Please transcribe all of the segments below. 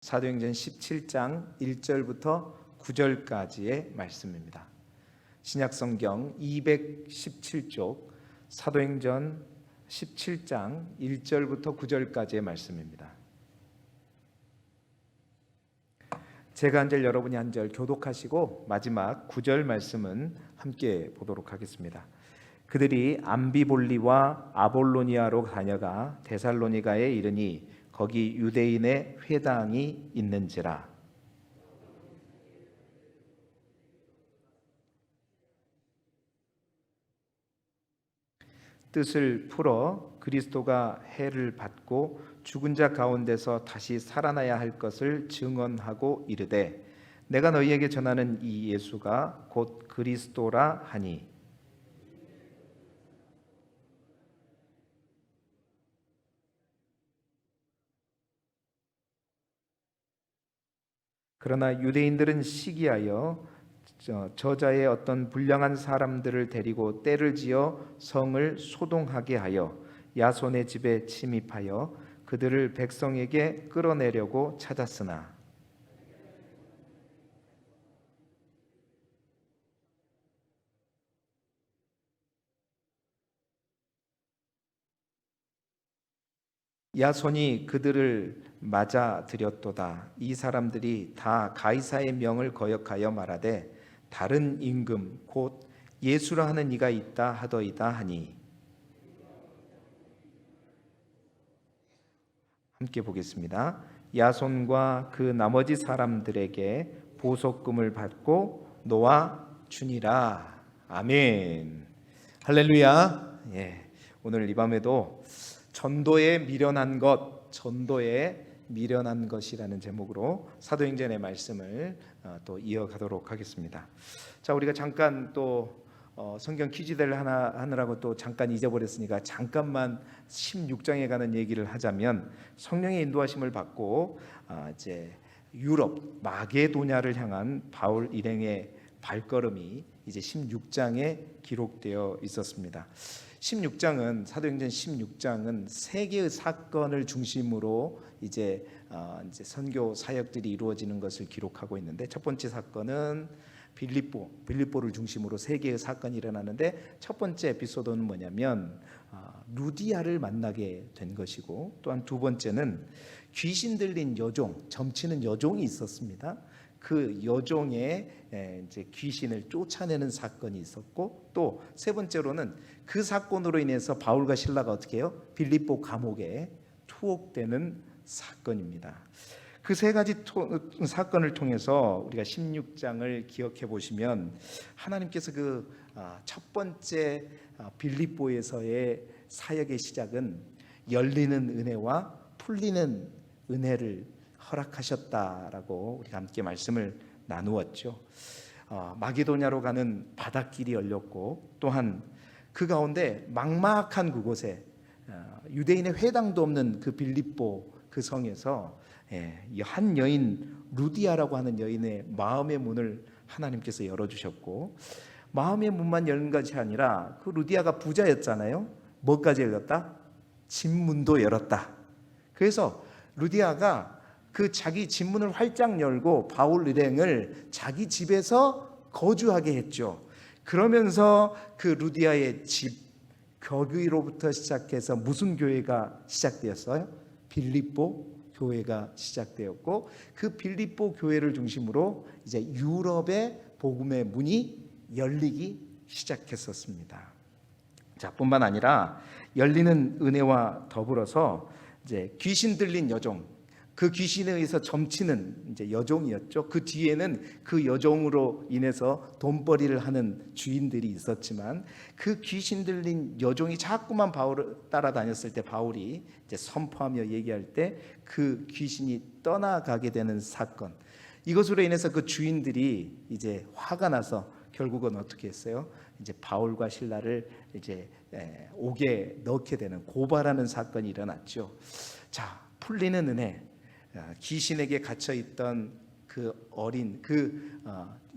사도행전 17장 1절부터 9절까지의 말씀입니다. 신약성경 217쪽 사도행전 17장 1절부터 9절까지의 말씀입니다. 제가 한 절 여러분이 한 절 교독하시고 마지막 9절 말씀은 함께 보도록 하겠습니다. 그들이 암비볼리와 아볼로니아로 다녀가 데살로니가에 이르니 거기 유대인의 회당이 있는지라. 뜻을 풀어 그리스도가 해를 받고 죽은 자 가운데서 다시 살아나야 할 것을 증언하고 이르되 내가 너희에게 전하는 이 예수가 곧 그리스도라 하니 그러나 유대인들은 시기하여 저자의 어떤 불량한 사람들을 데리고 때를 지어 성을 소동하게 하여 야손의 집에 침입하여 그들을 백성에게 끌어내려고 찾았으나 야손이 그들을 맞아들였도다. 이 사람들이 다 가이사의 명을 거역하여 말하되 다른 임금 곧 예수라 하는 이가 있다 하더이다 하니. 함께 보겠습니다. 야손과 그 나머지 사람들에게 보석금을 받고 놓아 주니라. 아멘. 할렐루야. 오늘 이 밤에도 전도에 미련한 것이라는 제목으로 사도행전의 말씀을 또 이어가도록 하겠습니다. 자, 우리가 잠깐 또 성경 퀴즈를 하느라고 또 잠깐 잊어버렸으니까 잠깐만 16장에 관한 얘기를 하자면 성령의 인도하심을 받고 이제 유럽 마게도냐를 향한 바울 일행의 발걸음이 이제 16장에 기록되어 있었습니다. 16장은 사도행전 16장은 세 개의 사건을 중심으로 이제 선교 사역들이 이루어지는 것을 기록하고 있는데 첫 번째 사건은 빌립보를 중심으로 세 개의 사건이 일어나는데 첫 번째 에피소드는 뭐냐면 루디아를 만나게 된 것이고 또한 두 번째는 귀신 들린 여종, 점치는 여종이 있었습니다. 그 여종의 이제 귀신을 쫓아내는 사건이 있었고 또 세 번째로는 그 사건으로 인해서 바울과 실라가 어떻게 해요? 빌립보 감옥에 투옥되는 사건입니다. 그 세 가지 사건을 통해서 우리가 16장을 기억해 보시면 하나님께서 그 첫 번째 빌립보에서의 사역의 시작은 열리는 은혜와 풀리는 은혜를 허락하셨다라고 우리가 함께 말씀을 나누었죠. 마게도냐로 가는 바닷길이 열렸고 또한 그 가운데 막막한 그곳에 유대인의 회당도 없는 그 빌립보 그 성에서 한 여인 루디아라고 하는 여인의 마음의 문을 하나님께서 열어주셨고 마음의 문만 열는 것이 아니라 그 루디아가 부자였잖아요. 뭐까지 열렸다? 집 문도 열었다. 그래서 루디아가 그 자기 집 문을 활짝 열고 바울 일행을 자기 집에서 거주하게 했죠. 그러면서 그 루디아의 집 거기로부터 시작해서 무슨 교회가 시작되었어요? 빌립보 교회가 시작되었고 그 빌립보 교회를 중심으로 이제 유럽의 복음의 문이 열리기 시작했었습니다. 자, 뿐만 아니라 열리는 은혜와 더불어서 이제 귀신 들린 여종, 그 귀신에 의해서 점치는 이제 여종이었죠. 그 뒤에는 그 여종으로 인해서 돈벌이를 하는 주인들이 있었지만 그 귀신 들린 여종이 자꾸만 바울을 따라다녔을 때 바울이 이제 선포하며 얘기할 때 그 귀신이 떠나가게 되는 사건. 이것으로 인해서 그 주인들이 이제 화가 나서 결국은 어떻게 했어요? 이제 바울과 실라를 이제 옥에 넣게 되는 고발하는 사건이 일어났죠. 자, 풀리는 은혜. 귀신에게 갇혀 있던 그 어린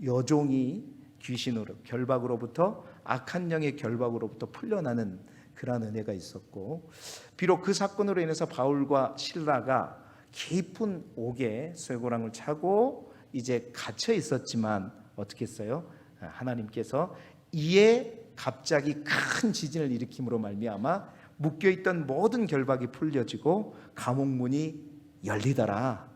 여종이 귀신으로 결박으로부터 악한 영의 결박으로부터 풀려나는 그러한 은혜가 있었고 비록 그 사건으로 인해서 바울과 실라가 깊은 옥에 쇠고랑을 차고 이제 갇혀 있었지만 어떻게 했어요? 하나님께서 이에 갑자기 큰 지진을 일으킴으로 말미암아 묶여있던 모든 결박이 풀려지고 감옥문이 열리더라.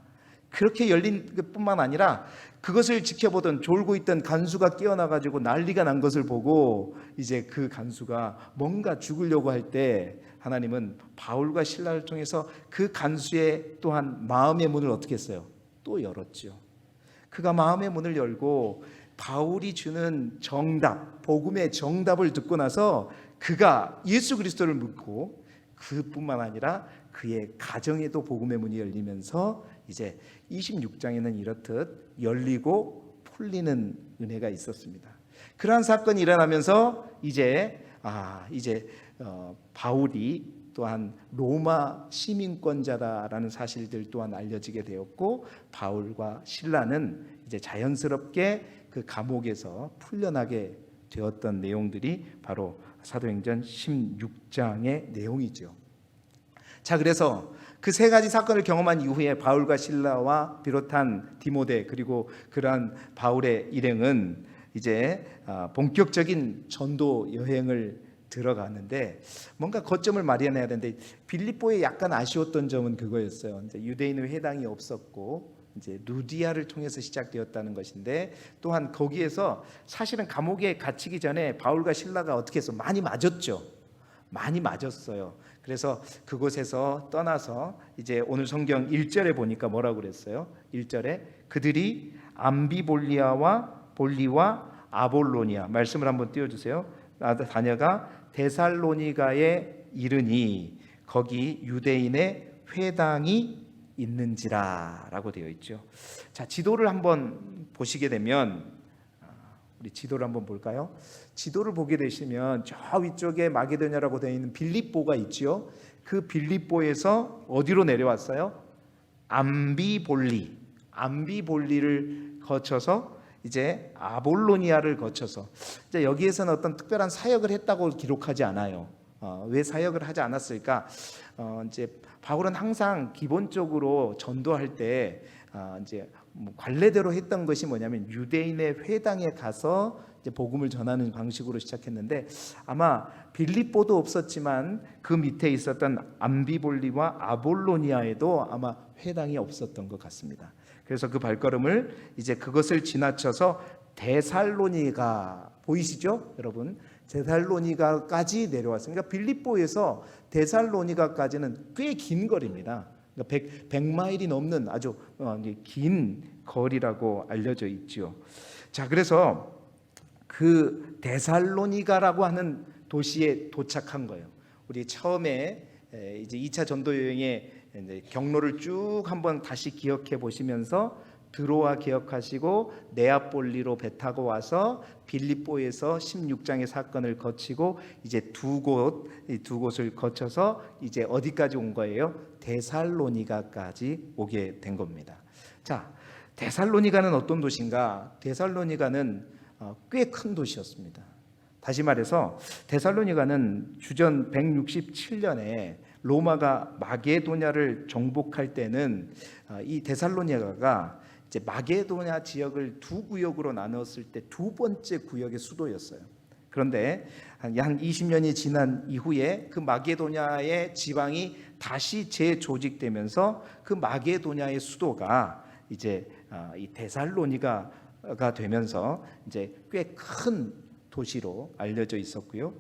그렇게 열린 것뿐만 아니라 그것을 지켜보던 졸고 있던 간수가 깨어나가지고 난리가 난 것을 보고 이제 그 간수가 뭔가 죽으려고 할 때 하나님은 바울과 실라를 통해서 그 간수의 또한 마음의 문을 어떻게 했어요? 또 열었죠. 그가 마음의 문을 열고 바울이 주는 정답, 복음의 정답을 듣고 나서 그가 예수 그리스도를 믿고 그뿐만 아니라 그의 가정에도 복음의 문이 열리면서 이제 26장에는 이렇듯 열리고 풀리는 은혜가 있었습니다. 그러한 사건이 일어나면서 이제 바울이 또한 로마 시민권자다라는 사실들 또한 알려지게 되었고 바울과 실라는 이제 자연스럽게 그 감옥에서 풀려나게 되었던 내용들이 바로 사도행전 16장의 내용이죠. 자, 그래서 그 세 가지 사건을 경험한 이후에 바울과 실라와 비롯한 디모데 그리고 그러한 바울의 일행은 이제 본격적인 전도 여행을 들어가는데 뭔가 거점을 마련해야 되는데 빌립보에 약간 아쉬웠던 점은 그거였어요. 이제 유대인의 회당이 없었고 이제 루디아를 통해서 시작되었다는 것인데 또한 거기에서 사실은 감옥에 갇히기 전에 바울과 실라가 어떻게 해서 많이 맞았죠. 많이 맞았어요. 그래서 그곳에서 떠나서 이제 오늘 성경 1절에 보니까 뭐라고 그랬어요? 1절에 그들이 암비볼리와 아볼로니아 말씀을 한번 띄워주세요. 다녀가 데살로니가에 이르니 거기 유대인의 회당이 있는지라라고 되어 있죠. 자, 지도를 한번 보시게 되면 우리 지도를 한번 볼까요? 지도를 보게 되시면 저 위쪽에 마게도냐라고 되어 있는 빌립보가 있죠. 그 빌립보에서 어디로 내려왔어요? 암비볼리를 거쳐서 이제 아볼로니아를 거쳐서 이제 여기에서는 어떤 특별한 사역을 했다고 기록하지 않아요. 왜 사역을 하지 않았을까? 이제 바울은 항상 기본적으로 전도할 때 이제 관례대로 했던 것이 뭐냐면 유대인의 회당에 가서 이제 복음을 전하는 방식으로 시작했는데 아마 빌립보도 없었지만 그 밑에 있었던 암비볼리와 아볼로니아에도 아마 회당이 없었던 것 같습니다. 그래서 그 발걸음을 이제 그것을 지나쳐서 데살로니가 보이시죠, 여러분? 데살로니가까지 내려왔습니다. 그러니까 빌립보에서 데살로니가까지는 꽤 긴 거리입니다. 100마일이 넘는 아주 긴 거리라고 알려져 있죠. 자, 그래서 그 데살로니가라고 하는 도시에 도착한 거예요. 우리 처음에 이제 2차 전도 여행의 경로를 쭉 한번 다시 기억해 보시면서 드로아 기억하시고 네아폴리로 배 타고 와서 빌립보에서 16장의 사건을 거치고 이제 두 곳을 거쳐서 이제 어디까지 온 거예요? 데살로니가까지 오게 된 겁니다. 자, 데살로니가는 어떤 도시인가? 데살로니가는 꽤 큰 도시였습니다. 다시 말해서 데살로니가는 주전 167년에 로마가 마게도냐를 정복할 때는 이 데살로니가가 이제 마게도냐 지역을 두 구역으로 나눴을 때 두 번째 구역의 수도였어요. 그런데 한 20년이 지난 이후에 그 마게도냐의 지방이 다시 재조직되면서 그 마게도냐의 수도가 이제 이 데살로니가가 되면서 이제 꽤 큰 도시로 알려져 있었고요.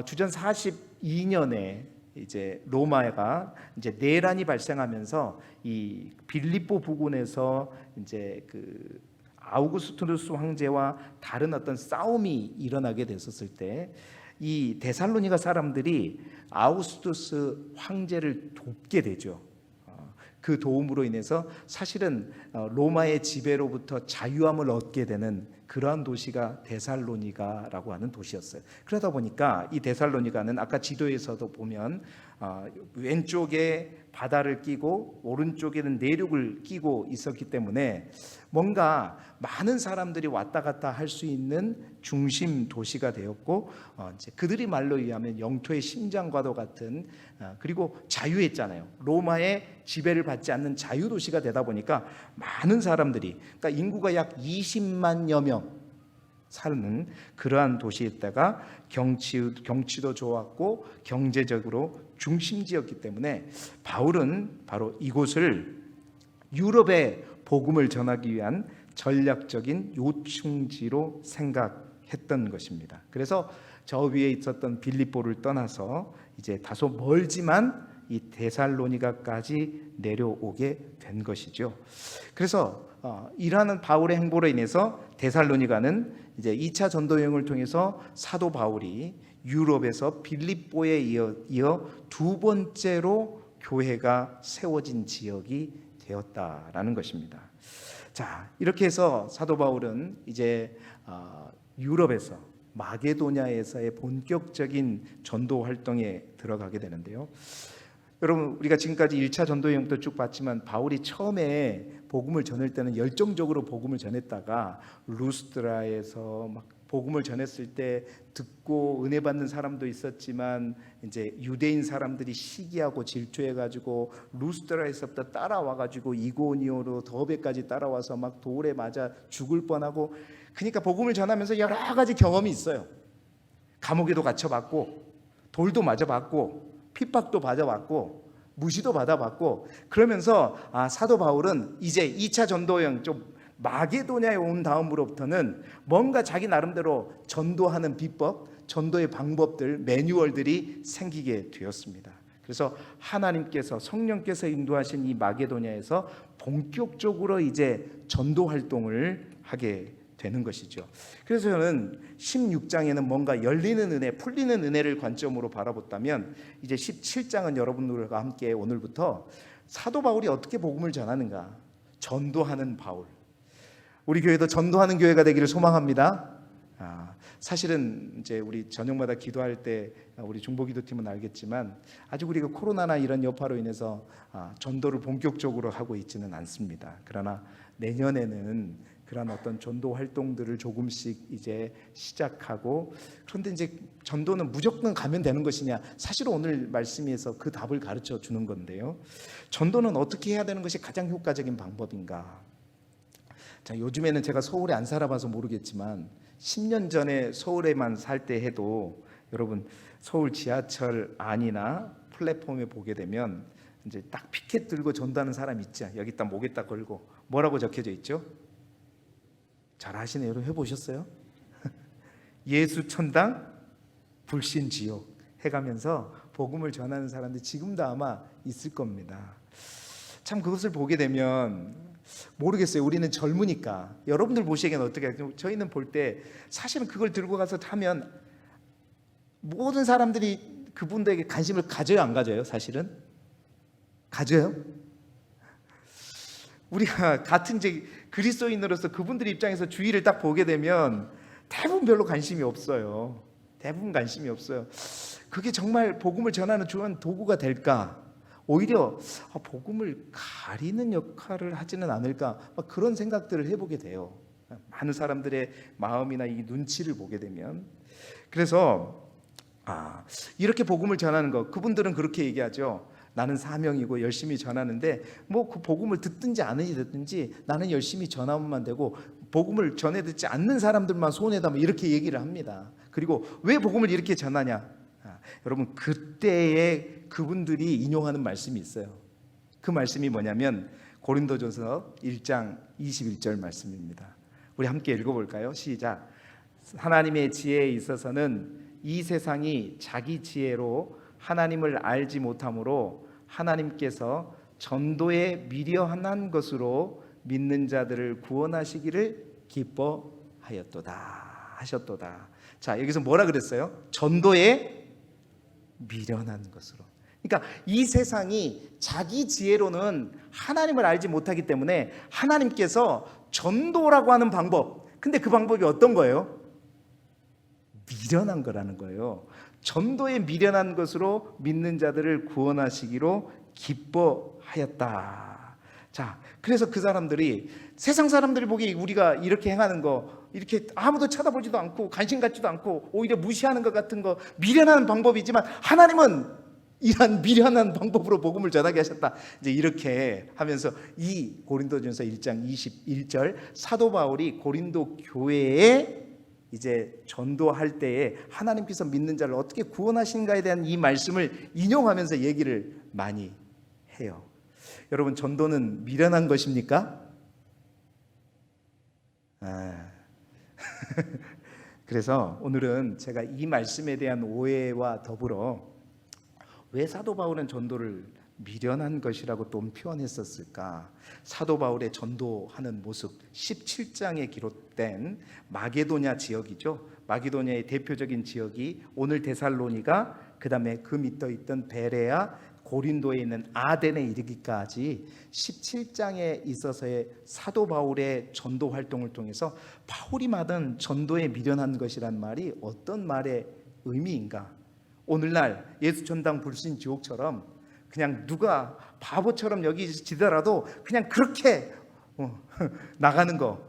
주전 42년에 이제 로마가 이제 내란이 발생하면서 이 빌립보 부근에서 이제 그 아우구스투누스 황제와 다른 어떤 싸움이 일어나게 됐었을 때 이 데살로니가 사람들이 아우구스투스 황제를 돕게 되죠. 그 도움으로 인해서 사실은 로마의 지배로부터 자유함을 얻게 되는 그러한 도시가 데살로니가라고 하는 도시였어요. 그러다 보니까 이 데살로니가는 아까 지도에서도 보면 왼쪽에 바다를 끼고 오른쪽에는 내륙을 끼고 있었기 때문에 뭔가 많은 사람들이 왔다 갔다 할 수 있는 중심 도시가 되었고, 이제 그들이 말로 의하면 영토의 심장과도 같은, 그리고 자유했잖아요. 로마의 지배를 받지 않는 자유 도시가 되다 보니까 많은 사람들이, 그러니까 인구가 약 20만여 명 사는 그러한 도시에다가 경치도 좋았고 경제적으로 중심지였기 때문에 바울은 바로 이곳을 유럽에 복음을 전하기 위한 전략적인 요충지로 생각했던 것입니다. 그래서 저 위에 있었던 빌립보를 떠나서 이제 다소 멀지만 이 데살로니가까지 내려오게 된 것이죠. 그래서 이러한 바울의 행보로 인해서 데살로니가는 이제 2차 전도 여행을 통해서 사도 바울이 유럽에서 빌립보에 이어 두 번째로 교회가 세워진 지역이 되었다라는 것입니다. 자, 이렇게 해서 사도 바울은 이제 유럽에서 마게도냐에서의 본격적인 전도 활동에 들어가게 되는데요. 여러분, 우리가 지금까지 1차 전도 여행도 쭉 봤지만 바울이 처음에 복음을 전할 때는 열정적으로 복음을 전했다가 루스드라에서 막 복음을 전했을 때 듣고 은혜 받는 사람도 있었지만 이제 유대인 사람들이 시기하고 질투해가지고 루스드라에서부터 따라와가지고 이고니오로 더베까지 따라와서 막 돌에 맞아 죽을 뻔하고, 그러니까 복음을 전하면서 여러 가지 경험이 있어요. 감옥에도 갇혀봤고 돌도 맞아봤고 핍박도 받아봤고 무시도 받아봤고, 그러면서 사도 바울은 이제 2차 전도여행 좀 마게도냐에 온 다음으로부터는 뭔가 자기 나름대로 전도하는 비법, 전도의 방법들, 매뉴얼들이 생기게 되었습니다. 그래서 하나님께서, 성령께서 인도하신 이 마게도냐에서 본격적으로 이제 전도 활동을 하게 되는 것이죠. 그래서 저는 16장에는 뭔가 열리는 은혜, 풀리는 은혜를 관점으로 바라봤다면, 이제 17장은 여러분들과 함께 오늘부터 사도 바울이 어떻게 복음을 전하는가, 전도하는 바울, 우리 교회도 전도하는 교회가 되기를 소망합니다. 사실은 이제 우리 저녁마다 기도할 때 우리 중보기도팀은 알겠지만 아직 우리가 코로나나 이런 여파로 인해서 전도를 본격적으로 하고 있지는 않습니다. 그러나 내년에는 그런 어떤 전도 활동들을 조금씩 이제 시작하고, 그런데 이제 전도는 무조건 가면 되는 것이냐, 사실 오늘 말씀에서 그 답을 가르쳐 주는 건데요. 전도는 어떻게 해야 되는 것이 가장 효과적인 방법인가? 자, 요즘에는 제가 서울에 안 살아봐서 모르겠지만 10년 전에 서울에만 살 때 해도 여러분 서울 지하철 안이나 플랫폼에 보게 되면 이제 딱 피켓 들고 전도하는 사람 있죠. 여기다 목에다 걸고 뭐라고 적혀져 있죠? 잘 아시네요. 여러분 해보셨어요? 예수 천당 불신 지옥 해가면서 복음을 전하는 사람들이 지금도 아마 있을 겁니다. 참 그것을 보게 되면 모르겠어요. 우리는 젊으니까. 여러분들 보시기에는 어떻게 해요? 저희는 볼 때 사실은 그걸 들고 가서 타면 모든 사람들이 그분들에게 관심을 가져요, 안 가져요? 사실은 가져요. 우리가 같은 이제 그리스도인으로서 그분들 입장에서 주의를 딱 보게 되면 대부분 별로 관심이 없어요. 대부분 관심이 없어요. 그게 정말 복음을 전하는 좋은 도구가 될까? 오히려 복음을 가리는 역할을 하지는 않을까, 막 그런 생각들을 해보게 돼요. 많은 사람들의 마음이나 이 눈치를 보게 되면. 그래서 이렇게 복음을 전하는 것, 그분들은 그렇게 얘기하죠. 나는 사명이고 열심히 전하는데 뭐 그 복음을 듣든지 안 듣든지 나는 열심히 전하면 되고 복음을 전해 듣지 않는 사람들만 손해다, 뭐 이렇게 얘기를 합니다. 그리고 왜 복음을 이렇게 전하냐? 여러분, 그때에 그분들이 인용하는 말씀이 있어요. 그 말씀이 뭐냐면 고린도전서 1장 21절 말씀입니다. 우리 함께 읽어볼까요? 시작. 하나님의 지혜에 있어서는 이 세상이 자기 지혜로 하나님을 알지 못하므로 하나님께서 전도에 미련한 것으로 믿는 자들을 구원하시기를 기뻐하였도다 하셨도다. 자, 여기서 뭐라 그랬어요? 전도에 미련한 것으로. 그러니까 이 세상이 자기 지혜로는 하나님을 알지 못하기 때문에 하나님께서 전도라고 하는 방법, 근데 그 방법이 어떤 거예요? 미련한 거라는 거예요. 전도에 미련한 것으로 믿는 자들을 구원하시기로 기뻐하였다. 자, 그래서 그 사람들이, 세상 사람들이 보기에 우리가 이렇게 행하는 거, 이렇게 아무도 쳐다보지도 않고 관심 갖지도 않고 오히려 무시하는 것 같은 거 미련한 방법이지만, 하나님은 이러한 미련한 방법으로 복음을 전하게 하셨다. 이제 이렇게 하면서 이 고린도전서 1장 21절 사도 바울이 고린도 교회에 이제 전도할 때에 하나님께서 믿는 자를 어떻게 구원하신가에 대한 이 말씀을 인용하면서 얘기를 많이 해요. 여러분, 전도는 미련한 것입니까? 그래서 오늘은 제가 이 말씀에 대한 오해와 더불어 왜 사도 바울은 전도를 미련한 것이라고 또 표현했었을까? 사도 바울의 전도하는 모습 17장에 기록된 마게도냐 지역이죠. 마게도냐의 대표적인 지역이 오늘 데살로니가, 그 다음에 그 밑에 있던 베레아, 고린도에 있는 아덴에 이르기까지 17장에 있어서의 사도 바울의 전도 활동을 통해서 바울이 받은 전도에 미련한 것이란 말이 어떤 말의 의미인가? 오늘날 예수 전당 불신 지옥처럼 그냥 누가 바보처럼 여기지더라도 그냥 그렇게 나가는 거,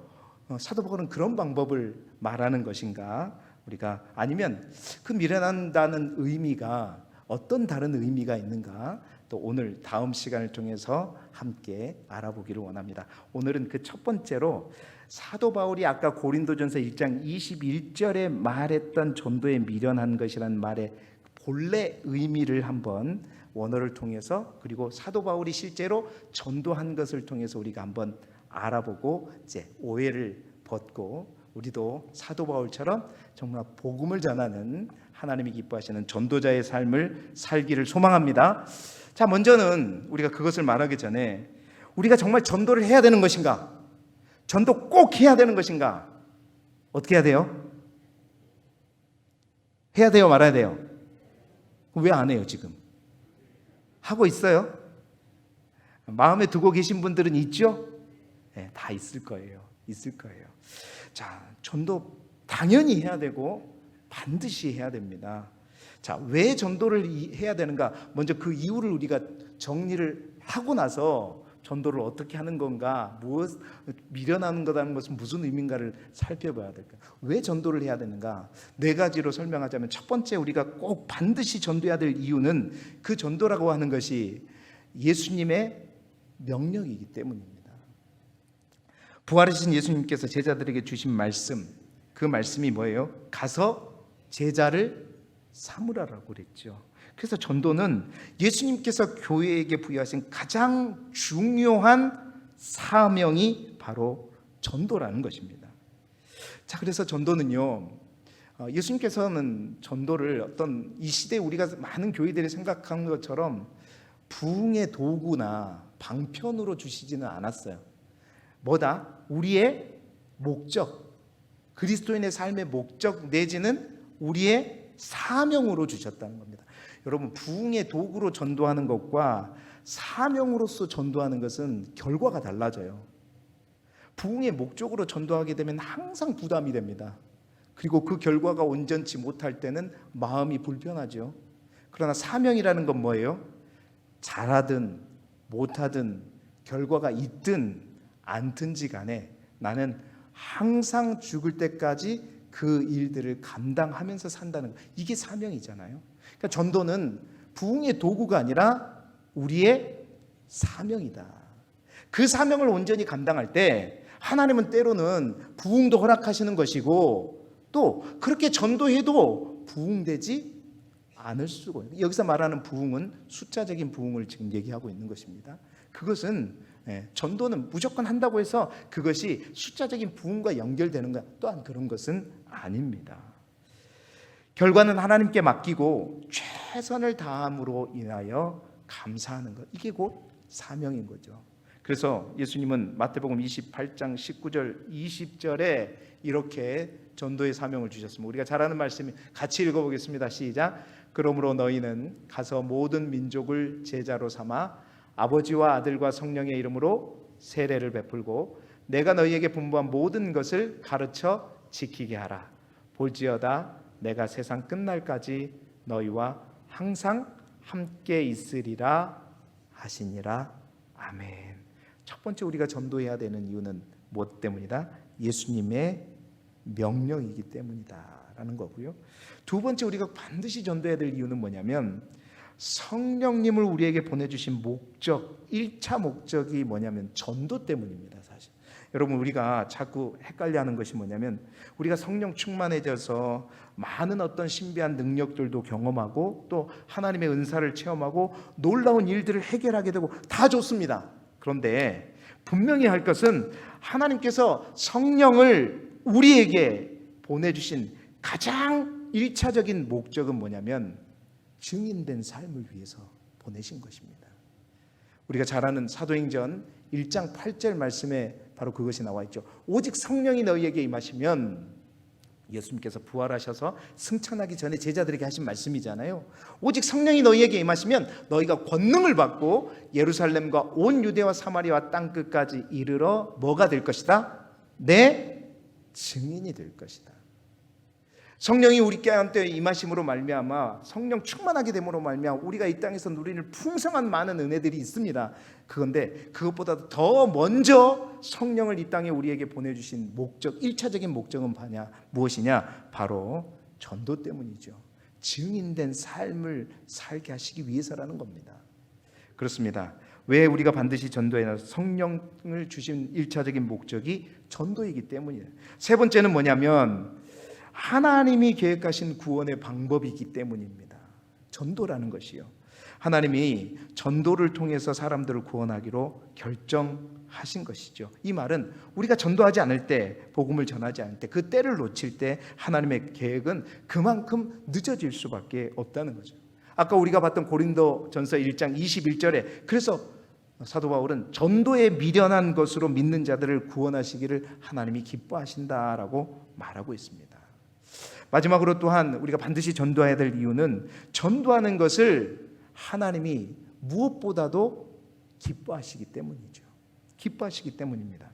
사도 바울은 그런 방법을 말하는 것인가? 우리가 아니면 그 미련한다는 의미가 어떤 다른 의미가 있는가? 또 오늘 다음 시간을 통해서 함께 알아보기를 원합니다. 오늘은 그 첫 번째로 사도 바울이 아까 고린도전서 1장 21절에 말했던 전도에 미련한 것이라는 말의 본래 의미를 한번 원어를 통해서, 그리고 사도 바울이 실제로 전도한 것을 통해서 우리가 한번 알아보고 이제 오해를 벗고 우리도 사도 바울처럼 정말 복음을 전하는, 하나님이 기뻐하시는 전도자의 삶을 살기를 소망합니다. 자, 먼저는 우리가 그것을 말하기 전에 우리가 정말 전도를 해야 되는 것인가? 전도 꼭 해야 되는 것인가? 어떻게 해야 돼요? 해야 돼요, 말아야 돼요? 왜 안 해요 지금? 하고 있어요? 마음에 두고 계신 분들은 있죠? 네, 다 있을 거예요. 있을 거예요. 자, 전도 당연히 해야 되고 반드시 해야 됩니다. 자, 왜 전도를 해야 되는가? 먼저 그 이유를 우리가 정리를 하고 나서 전도를 어떻게 하는 건가, 무엇 미련하는 거라는 것은 무슨 의미인가를 살펴봐야 될까? 왜 전도를 해야 되는가? 네 가지로 설명하자면, 첫 번째 우리가 꼭 반드시 전도해야 될 이유는 그 전도라고 하는 것이 예수님의 명령이기 때문입니다. 부활하신 예수님께서 제자들에게 주신 말씀, 그 말씀이 뭐예요? 가서 제자를 삼으라라고 그랬죠. 그래서 전도는 예수님께서 교회에게 부여하신 가장 중요한 사명이 바로 전도라는 것입니다. 자, 그래서 전도는요, 예수님께서는 전도를 어떤 이 시대에 우리가 많은 교회들이 생각하는 것처럼 부흥의 도구나 방편으로 주시지는 않았어요. 뭐다? 우리의 목적, 그리스도인의 삶의 목적 내지는 우리의 사명으로 주셨다는 겁니다. 여러분, 부흥의 도구로 전도하는 것과 사명으로서 전도하는 것은 결과가 달라져요. 부흥의 목적으로 전도하게 되면 항상 부담이 됩니다. 그리고 그 결과가 온전치 못할 때는 마음이 불편하죠. 그러나 사명이라는 건 뭐예요? 잘하든 못하든 결과가 있든 않든지 간에 나는 항상 죽을 때까지 그 일들을 감당하면서 산다는 것, 이게 사명이잖아요. 그러니까 전도는 부흥의 도구가 아니라 우리의 사명이다. 그 사명을 온전히 감당할 때 하나님은 때로는 부흥도 허락하시는 것이고, 또 그렇게 전도해도 부흥되지 않을 수가 있어요. 여기서 말하는 부흥은 숫자적인 부흥을 지금 얘기하고 있는 것입니다. 그것은 전도는 무조건 한다고 해서 그것이 숫자적인 부흥과 연결되는가, 또한 그런 것은 아닙니다. 결과는 하나님께 맡기고 최선을 다함으로 인하여 감사하는 것, 이게 곧 사명인 거죠. 그래서 예수님은 마태복음 28장 19절 20절에 이렇게 전도의 사명을 주셨습니다. 우리가 잘 아는 말씀이 같이 읽어보겠습니다. 시작. 그러므로 너희는 가서 모든 민족을 제자로 삼아 아버지와 아들과 성령의 이름으로 세례를 베풀고 내가 너희에게 분부한 모든 것을 가르쳐 지키게 하라. 볼지어다 내가 세상 끝날까지 너희와 항상 함께 있으리라 하시니라. 아멘. 첫 번째 우리가 전도해야 되는 이유는 무엇 때문이다? 예수님의 명령이기 때문이다라는 거고요. 두 번째 우리가 반드시 전도해야 될 이유는 뭐냐면 성령님을 우리에게 보내주신 목적, 1차 목적이 뭐냐면 전도 때문입니다. 사실 여러분, 우리가 자꾸 헷갈려하는 것이 뭐냐면 우리가 성령 충만해져서 많은 어떤 신비한 능력들도 경험하고 또 하나님의 은사를 체험하고 놀라운 일들을 해결하게 되고 다 좋습니다. 그런데 분명히 할 것은 하나님께서 성령을 우리에게 보내주신 가장 1차적인 목적은 뭐냐면 증인된 삶을 위해서 보내신 것입니다. 우리가 잘 아는 사도행전 1장 8절 말씀에 바로 그것이 나와 있죠. 오직 성령이 너희에게 임하시면, 예수님께서 부활하셔서 승천하기 전에 제자들에게 하신 말씀이잖아요. 오직 성령이 너희에게 임하시면 너희가 권능을 받고 예루살렘과 온 유대와 사마리아 땅끝까지 이르러 뭐가 될 것이다? 내 증인이 될 것이다. 성령이 우리한테 임하심으로 말미암아 성령 충만하게 됨으로 말미암아 우리가 이 땅에서 누리는 풍성한 많은 은혜들이 있습니다. 그런데 그것보다 더 먼저 성령을 이 땅에 우리에게 보내주신 목적, 1차적인 목적은 무엇이냐? 바로 전도 때문이죠. 증인된 삶을 살게 하시기 위해서라는 겁니다. 그렇습니다. 왜 우리가 반드시 전도해야 하나? 성령을 주신 1차적인 목적이 전도이기 때문이에요. 세 번째는 뭐냐면 하나님이 계획하신 구원의 방법이기 때문입니다. 전도라는 것이요. 하나님이 전도를 통해서 사람들을 구원하기로 결정하신 것이죠. 이 말은 우리가 전도하지 않을 때, 복음을 전하지 않을 때, 그 때를 놓칠 때 하나님의 계획은 그만큼 늦어질 수밖에 없다는 거죠. 아까 우리가 봤던 고린도전서 1장 21절에 그래서 사도 바울은 전도에 미련한 것으로 믿는 자들을 구원하시기를 하나님이 기뻐하신다라고 말하고 있습니다. 마지막으로 또한 우리가 반드시 전도해야 될 이유는 전도하는 것을 하나님이 무엇보다도 기뻐하시기 때문이죠. 기뻐하시기 때문입니다.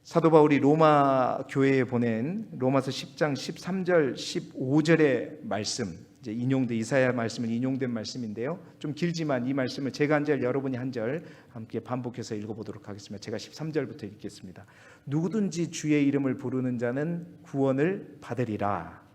사도 바울이 로마 교회에 보낸 로마서 10장 13절 15절의 말씀, 이제 인용된 이사야 말씀은 인용된 말씀인데요. 좀 길지만 이 말씀을 제가 한 절 여러분이 한 절 함께 반복해서 읽어보도록 하겠습니다. 제가 13절부터 읽겠습니다. 누구든지 주의 이름을 부르는 자는 구원을 받으리라.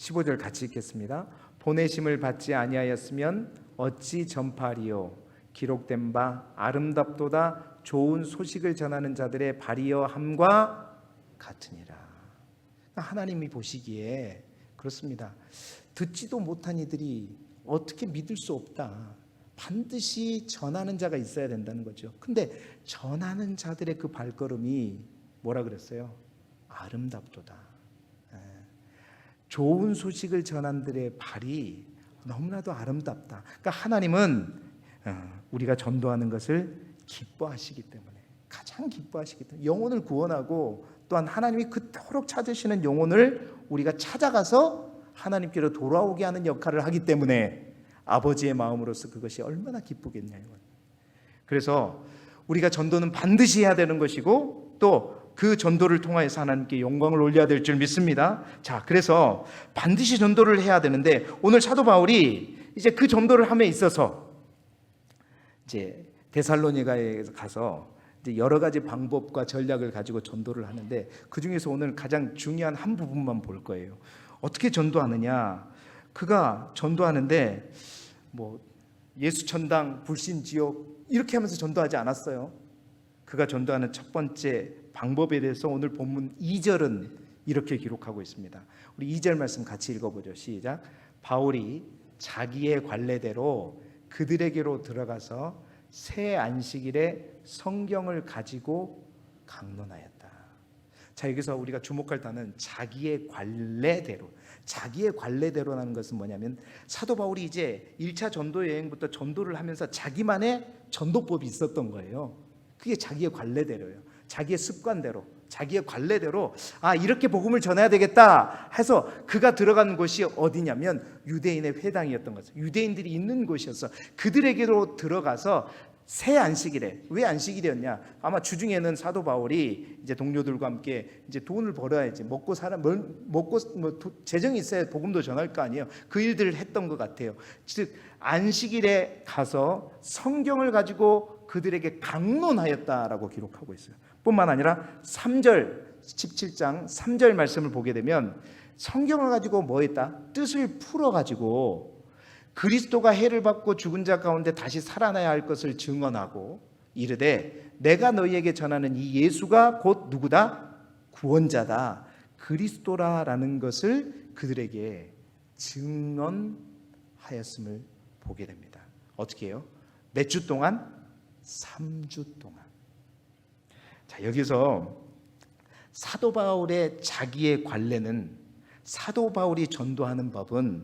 15절 같이 읽겠습니다. 보내심을 받지 아니하였으면 어찌 전파리요? 기록된 바 아름답도다 좋은 소식을 전하는 자들의 발이여 함과 같으니라. 하나님이 보시기에 그렇습니다. 듣지도 못한 이들이 어떻게 믿을 수 없다. 반드시 전하는 자가 있어야 된다는 거죠. 근데 전하는 자들의 그 발걸음이 뭐라 그랬어요? 아름답도다. 좋은 소식을 전한 들의 발이 너무나도 아름답다. 그러니까 하나님은 우리가 전도하는 것을 기뻐하시기 때문에, 가장 기뻐하시기 때문에 영혼을 구원하고 또한 하나님이 그토록 찾으시는 영혼을 우리가 찾아가서 하나님께로 돌아오게 하는 역할을 하기 때문에 아버지의 마음으로서 그것이 얼마나 기쁘겠냐요. 그래서 우리가 전도는 반드시 해야 되는 것이고 또 그 전도를 통하여서 하나님께 영광을 올려야 될 줄 믿습니다. 자, 그래서 반드시 전도를 해야 되는데 오늘 사도 바울이 이제 그 전도를 함에 있어서 이제 데살로니가에 가서 이제 여러 가지 방법과 전략을 가지고 전도를 하는데 그 중에서 오늘 가장 중요한 한 부분만 볼 거예요. 어떻게 전도하느냐? 그가 전도하는데 뭐 예수 천당, 불신 지옥 이렇게 하면서 전도하지 않았어요. 그가 전도하는 첫 번째 방법에 대해서 오늘 본문 2절은 이렇게 기록하고 있습니다. 우리 2절 말씀 같이 읽어보죠. 시작. 바울이 자기의 관례대로 그들에게로 들어가서 새 안식일에 성경을 가지고 강론하였다. 자, 여기서 우리가 주목할 단어는 자기의 관례대로. 자기의 관례대로라는 것은 뭐냐면 사도 바울이 이제 1차 전도 여행부터 전도를 하면서 자기만의 전도법이 있었던 거예요. 그게 자기의 관례대로예요. 자기의 습관대로, 자기의 관례대로 이렇게 복음을 전해야 되겠다 해서 그가 들어간 곳이 어디냐면 유대인의 회당이었던 거죠. 유대인들이 있는 곳이었어. 그들에게로 들어가서 새 안식일에, 왜 안식일이었냐? 아마 주중에는 사도 바울이 이제 동료들과 함께 이제 돈을 벌어야지 먹고 재정이 있어야 복음도 전할 거 아니에요. 그 일들을 했던 것 같아요. 즉 안식일에 가서 성경을 가지고 그들에게 강론하였다라고 기록하고 있어요. 뿐만 아니라 3절 17장 3절 말씀을 보게 되면 성경을 가지고 뭐 했다? 뜻을 풀어 가지고 그리스도가 해를 받고 죽은 자 가운데 다시 살아나야 할 것을 증언하고 이르되 내가 너희에게 전하는 이 예수가 곧 누구다? 구원자다. 그리스도라라는 것을 그들에게 증언하였음을 보게 됩니다. 어떻게 해요? 몇 주 동안? 3주 동안. 자, 여기서 사도 바울의 자기의 관례는 사도 바울이 전도하는 법은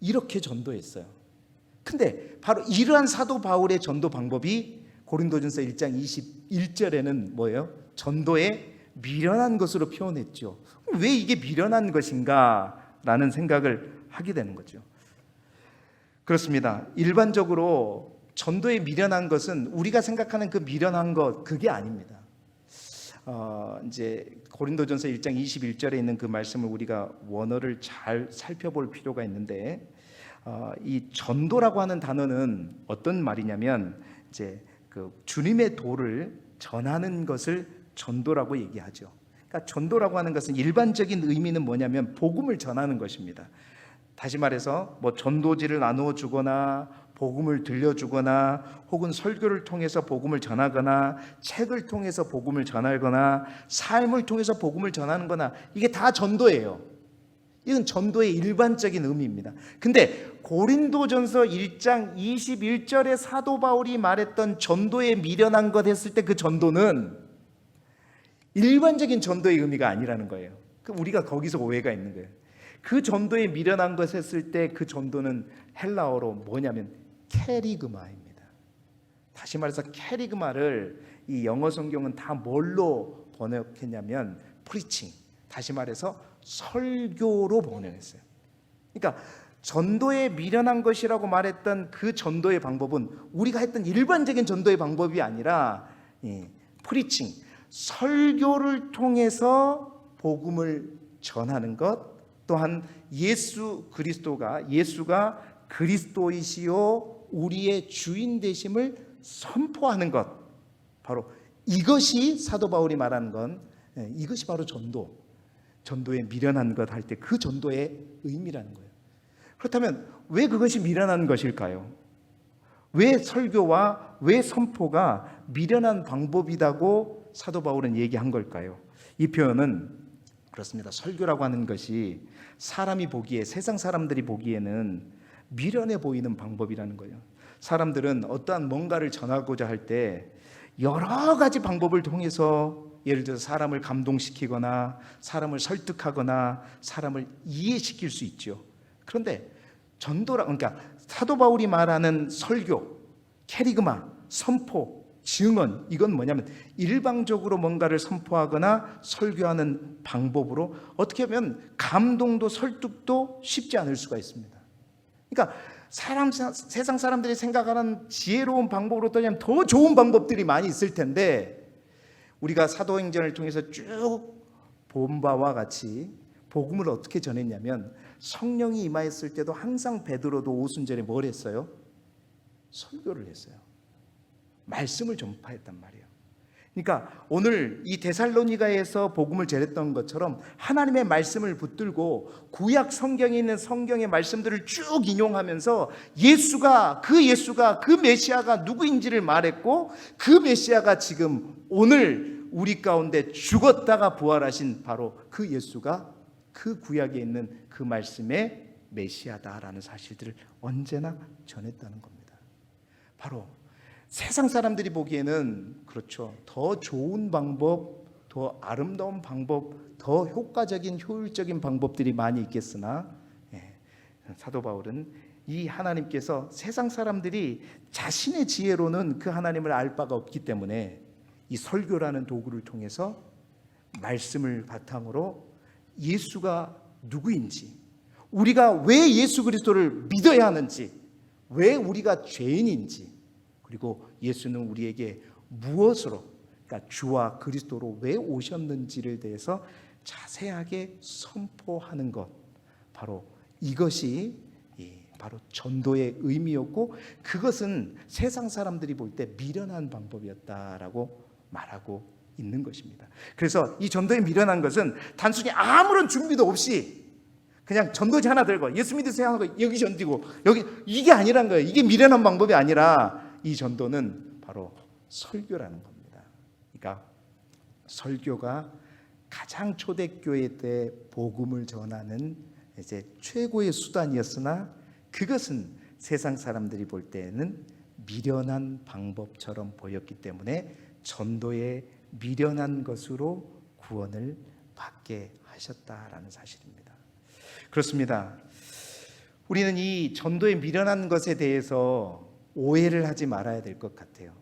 이렇게 전도했어요. 근데 바로 이러한 사도 바울의 전도 방법이 고린도전서 1장 21절에는 뭐예요? 전도에 미련한 것으로 표현했죠. 왜 이게 미련한 것인가? 라는 생각을 하게 되는 거죠. 그렇습니다. 일반적으로 전도에 미련한 것은 우리가 생각하는 그 미련한 것, 그게 아닙니다. 이제 고린도전서 1장 21절에 있는 그 말씀을 우리가 원어를 잘 살펴볼 필요가 있는데, 이 전도라고 하는 단어는 어떤 말이냐면 이제 그 주님의 도를 전하는 것을 전도라고 얘기하죠. 그러니까 전도라고 하는 것은 일반적인 의미는 뭐냐면 복음을 전하는 것입니다. 다시 말해서 뭐 전도지를 나누어 주거나 복음을 들려주거나 혹은 설교를 통해서 복음을 전하거나 책을 통해서 복음을 전하거나 삶을 통해서 복음을 전하는 거나 이게 다 전도예요. 이건 전도의 일반적인 의미입니다. 근데 고린도전서 1장 21절에 사도 바울이 말했던 전도에 미련한 것 했을 때 그 전도는 일반적인 전도의 의미가 아니라는 거예요. 우리가 거기서 오해가 있는 거예요. 그 전도에 미련한 것 했을 때 그 전도는 헬라어로 뭐냐면 캐리그마입니다. 다시 말해서 캐리그마를 이 영어 성경은 다 뭘로 번역했냐면 프리칭, 다시 말해서 설교로 번역했어요. 그러니까 전도에 미련한 것이라고 말했던 그 전도의 방법은 우리가 했던 일반적인 전도의 방법이 아니라 프리칭, 설교를 통해서 복음을 전하는 것, 또한 예수가 그리스도이시요 우리의 주인 되심을 선포하는 것, 바로 이것이 사도 바울이 말하는 건 이것이 바로 전도에 미련한 것 할 때 그 전도의 의미라는 거예요. 그렇다면 왜 그것이 미련한 것일까요? 왜 설교와 왜 선포가 미련한 방법이라고 사도 바울은 얘기한 걸까요? 이 표현은 그렇습니다. 설교라고 하는 것이 사람이 보기에, 세상 사람들이 보기에는 미련해 보이는 방법이라는 거예요. 사람들은 어떠한 뭔가를 전하고자 할 때 여러 가지 방법을 통해서 예를 들어서 사람을 감동시키거나 사람을 설득하거나 사람을 이해시킬 수 있죠. 그런데 그러니까 사도 바울이 말하는 설교, 캐리그마, 선포, 증언, 이건 뭐냐면 일방적으로 뭔가를 선포하거나 설교하는 방법으로 어떻게 보면 감동도 설득도 쉽지 않을 수가 있습니다. 그러니까 세상 사람들이 생각하는 지혜로운 방법으로 따지면 더 좋은 방법들이 많이 있을 텐데, 우리가 사도행전을 통해서 쭉 본 바와 같이 복음을 어떻게 전했냐면 성령이 임하였을 때도 항상 베드로도 오순절에 뭘 했어요? 설교를 했어요. 말씀을 전파했단 말이에요. 그러니까 오늘 이 데살로니가에서 복음을 전했던 것처럼 하나님의 말씀을 붙들고 구약 성경에 있는 성경의 말씀들을 쭉 인용하면서 예수가 그 메시아가 누구인지를 말했고, 그 메시아가 지금 오늘 우리 가운데 죽었다가 부활하신 바로 그 예수가 그 구약에 있는 그 말씀의 메시아다라는 사실들을 언제나 전했다는 겁니다. 바로 세상 사람들이 보기에는 그렇죠, 더 좋은 방법, 더 아름다운 방법, 더 효과적인 효율적인 방법들이 많이 있겠으나 사도 바울은 이 하나님께서 세상 사람들이 자신의 지혜로는 그 하나님을 알 바가 없기 때문에 이 설교라는 도구를 통해서 말씀을 바탕으로 예수가 누구인지, 우리가 왜 예수 그리스도를 믿어야 하는지, 왜 우리가 죄인인지, 그리고 예수는 우리에게 무엇으로, 그러니까 주와 그리스도로 왜 오셨는지를 대해서 자세하게 선포하는 것, 바로 이것이 바로 전도의 의미였고, 그것은 세상 사람들이 볼 때 미련한 방법이었다라고 말하고 있는 것입니다. 그래서 이 전도에 미련한 것은 단순히 아무런 준비도 없이 그냥 전도지 하나 들고 예수 믿으세요 하고 여기 전디고 여기, 이게 아니란 거예요. 이게 미련한 방법이 아니라 이 전도는 바로 설교라는 겁니다. 그러니까 설교가 가장 초대교회 때 복음을 전하는 이제 최고의 수단이었으나, 그것은 세상 사람들이 볼 때에는 미련한 방법처럼 보였기 때문에 전도에 미련한 것으로 구원을 받게 하셨다라는 사실입니다. 그렇습니다. 우리는 이 전도에 미련한 것에 대해서 오해를 하지 말아야 될 것 같아요.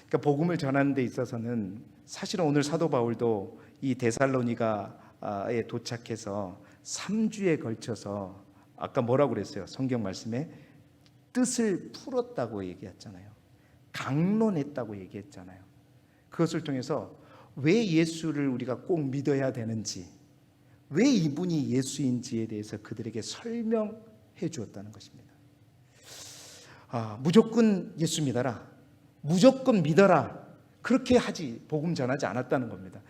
그러니까 복음을 전하는 데 있어서는 사실은 오늘 사도 바울도 이 데살로니가에 도착해서 3주에 걸쳐서 아까 뭐라고 그랬어요? 성경 말씀에 뜻을 풀었다고 얘기했잖아요. 강론했다고 얘기했잖아요. 그것을 통해서 왜 예수를 우리가 꼭 믿어야 되는지, 왜 이분이 예수인지에 대해서 그들에게 설명해 주었다는 것입니다. 무조건 예수 믿어라, 무조건 믿어라, 그렇게 하지 복음 전하지 않았다는 겁니다.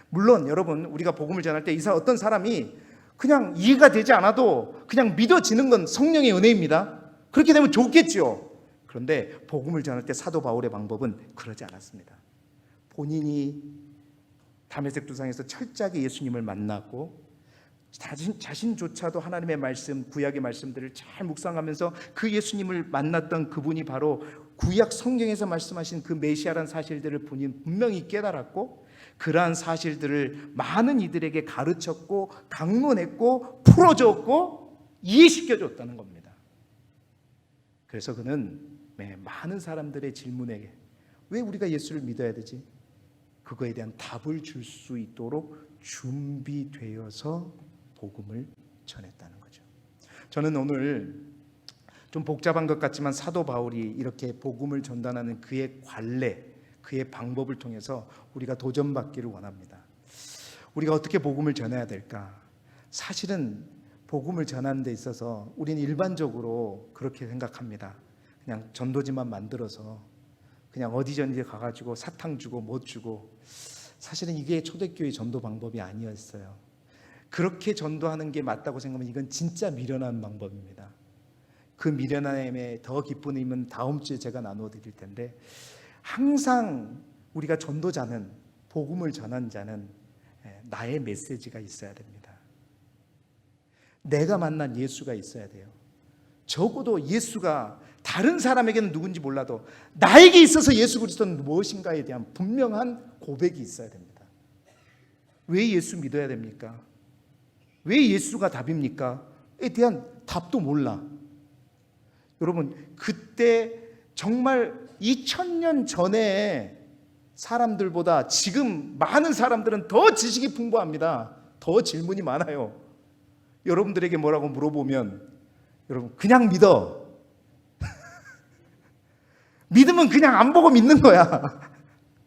물론 여러분, 우리가 복음을 전할 때 어떤 사람이 그냥 이해가 되지 않아도 그냥 믿어지는 건 성령의 은혜입니다. 그렇게 되면 좋겠죠. 그런데 복음을 전할 때 사도 바울의 방법은 그러지 않았습니다. 본인이 다메섹 두상에서 철저하게 예수님을 만났고, 자신조차도 하나님의 말씀, 구약의 말씀들을 잘 묵상하면서 그 예수님을 만났던 그분이 바로 구약 성경에서 말씀하신 그 메시아라는 사실들을 본인 분명히 깨달았고, 그러한 사실들을 많은 이들에게 가르쳤고 강론했고 풀어줬고 이해시켜줬다는 겁니다. 그래서 그는 많은 사람들의 질문에 왜 우리가 예수를 믿어야 되지? 그거에 대한 답을 줄 수 있도록 준비되어서 복음을 전했다는 거죠. 저는 오늘 좀 복잡한 것 같지만 사도 바울이 이렇게 복음을 전달하는 그의 관례, 그의 방법을 통해서 우리가 도전받기를 원합니다. 우리가 어떻게 복음을 전해야 될까? 사실은 복음을 전하는 데 있어서 우리는 일반적으로 그렇게 생각합니다. 그냥 전도지만 만들어서 그냥 어디저디 가가지고 사탕 주고 못 주고, 사실은 이게 초대교회 전도 방법이 아니었어요. 그렇게 전도하는 게 맞다고 생각하면 이건 진짜 미련한 방법입니다. 그 미련함에 더 깊은 의미는 다음 주에 제가 나누어 드릴 텐데, 항상 우리가 전도자는, 복음을 전한 자는 나의 메시지가 있어야 됩니다. 내가 만난 예수가 있어야 돼요. 적어도 예수가 다른 사람에게는 누군지 몰라도 나에게 있어서 예수 그리스도는 무엇인가에 대한 분명한 고백이 있어야 됩니다. 왜 예수 믿어야 됩니까? 왜 예수가 답입니까? 에 대한 답도 몰라. 여러분, 그때 정말 2000년 전에 사람들보다 지금 많은 사람들은 더 지식이 풍부합니다. 더 질문이 많아요. 여러분들에게 뭐라고 물어보면 여러분 그냥 믿어. 믿으면 그냥 안 보고 믿는 거야.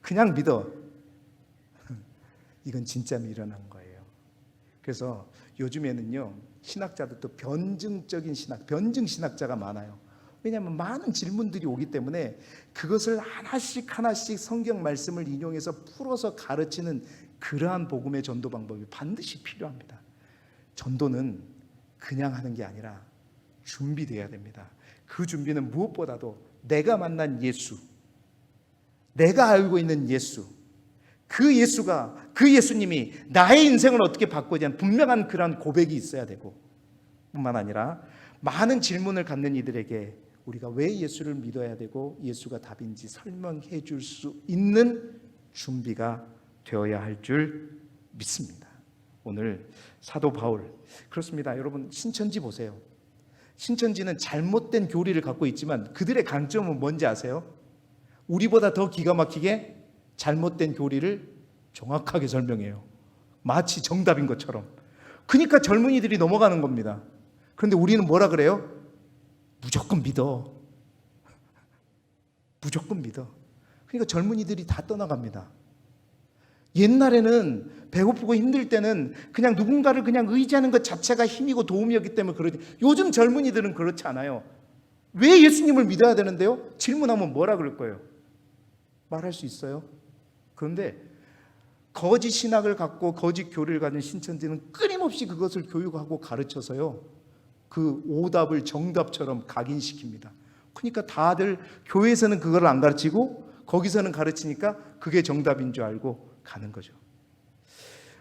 그냥 믿어. 이건 진짜 미련한 거예요. 그래서 요즘에는요, 신학자들도 변증적인 변증 신학자가 많아요. 왜냐하면 많은 질문들이 오기 때문에 그것을 하나씩 하나씩 성경 말씀을 인용해서 풀어서 가르치는 그러한 복음의 전도 방법이 반드시 필요합니다. 전도는 그냥 하는 게 아니라 준비되어야 됩니다. 그 준비는 무엇보다도 내가 만난 예수, 내가 알고 있는 예수, 그 예수가, 그 예수님이 나의 인생을 어떻게 바꿔야 되는 분명한 그런 고백이 있어야 되고, 뿐만 아니라 많은 질문을 갖는 이들에게 우리가 왜 예수를 믿어야 되고 예수가 답인지 설명해 줄 수 있는 준비가 되어야 할 줄 믿습니다. 오늘 사도 바울, 그렇습니다. 여러분, 신천지 보세요. 신천지는 잘못된 교리를 갖고 있지만 그들의 강점은 뭔지 아세요? 우리보다 더 기가 막히게 잘못된 교리를 정확하게 설명해요. 마치 정답인 것처럼. 그러니까 젊은이들이 넘어가는 겁니다. 그런데 우리는 뭐라 그래요? 무조건 믿어. 무조건 믿어. 그러니까 젊은이들이 다 떠나갑니다. 옛날에는 배고프고 힘들 때는 그냥 누군가를 그냥 의지하는 것 자체가 힘이고 도움이었기 때문에 그러지. 요즘 젊은이들은 그렇지 않아요. 왜 예수님을 믿어야 되는데요? 질문하면 뭐라 그럴 거예요? 말할 수 있어요? 그런데 거짓 신학을 갖고 거짓 교리를 가진 신천지는 끊임없이 그것을 교육하고 가르쳐서요, 그 오답을 정답처럼 각인시킵니다. 그러니까 다들 교회에서는 그걸 안 가르치고 거기서는 가르치니까 그게 정답인 줄 알고 가는 거죠.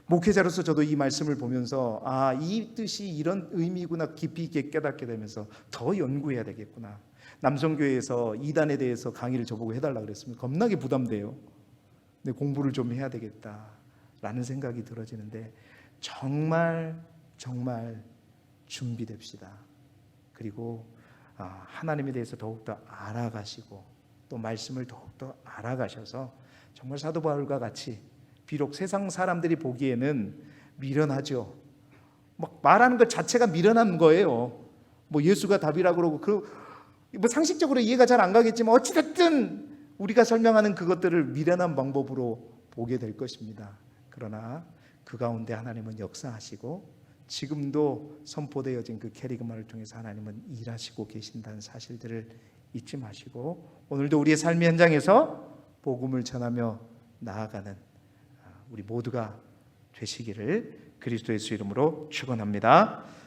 목회자로서 저도 이 말씀을 보면서 이 뜻이 이런 의미구나 깊이 있게 깨닫게 되면서 더 연구해야 되겠구나. 남성교회에서 이단에 대해서 강의를 저보고 해달라고 그랬습니다. 겁나게 부담돼요. 근데 공부를 좀 해야 되겠다라는 생각이 들어지는데 정말 준비됩시다. 그리고 하나님에 대해서 더욱더 알아가시고 또 말씀을 더욱더 알아가셔서 정말 사도 바울과 같이 비록 세상 사람들이 보기에는 미련하죠. 막 말하는 것 자체가 미련한 거예요. 뭐 예수가 답이라고 그러고 뭐 상식적으로 이해가 잘 안 가겠지만 어찌됐든 우리가 설명하는 그것들을 미련한 방법으로 보게 될 것입니다. 그러나 그 가운데 하나님은 역사하시고 지금도 선포되어진 그 캐리그마를 통해서 하나님은 일하시고 계신다는 사실들을 잊지 마시고 오늘도 우리의 삶의 현장에서 복음을 전하며 나아가는 우리 모두가 되시기를 그리스도 예수 이름으로 축원합니다.